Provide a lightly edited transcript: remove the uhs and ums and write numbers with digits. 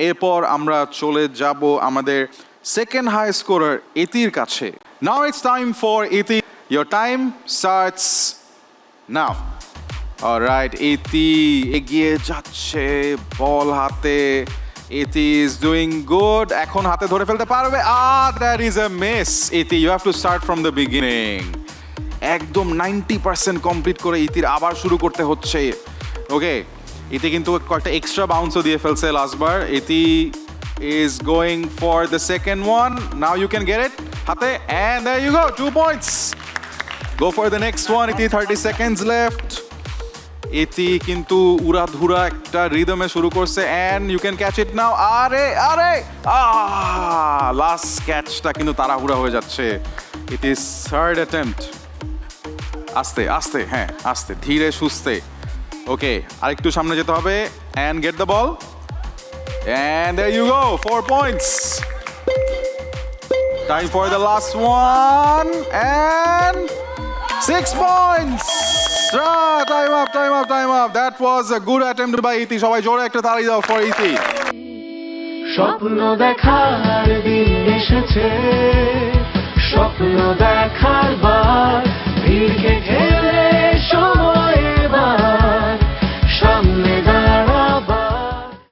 এরপর আমরা চলে যাব আমাদের সেকেন্ড হাই স্কোরার ইতির কাছে। নাও ইটস টাইম ফর ইতি, your time starts now. Alright, ইতি এগিয়ে যাচ্ছে বল হাতে। ইতি ইজ ডুইং গুড, এখন হাতে ধরে ফেলতে পারবে। That is a miss. Iti, you have to start from the beginning. একদম 90% কমপ্লিট করে ইতির আবার শুরু করতে হচ্ছে। ওকে, ইতি কিন্তু কয়েকটা এক্সট্রা বাউন্সও দিয়ে ফেলছে লাস্টবার। ইতি is going for the second one. Now you can get it হাতে, and there you go, 2 points. Go for the next one. ইতি 30 seconds left. ইতি কিন্তু উড়াধুরা একটা রিদমে শুরু করছে, and you can catch it now. আরে লাস্ট ক্যাচটা কিন্তু তাড়াহুড়া হয়ে যাচ্ছে। It is third attempt. আস্তে আস্তে, হ্যাঁ আস্তে, ধীরে সুস্থে। ওকে, আরেকটু সামনে যেতে হবে, and get the ball. And there you go, 4 points. Time for the last one, and 6 points. Time up. That was a good attempt by Iti. সবাই জোরে একটা তালি দাও for Iti. স্বপ্ন দেখার দিন এসেছে, স্বপ্ন দেখার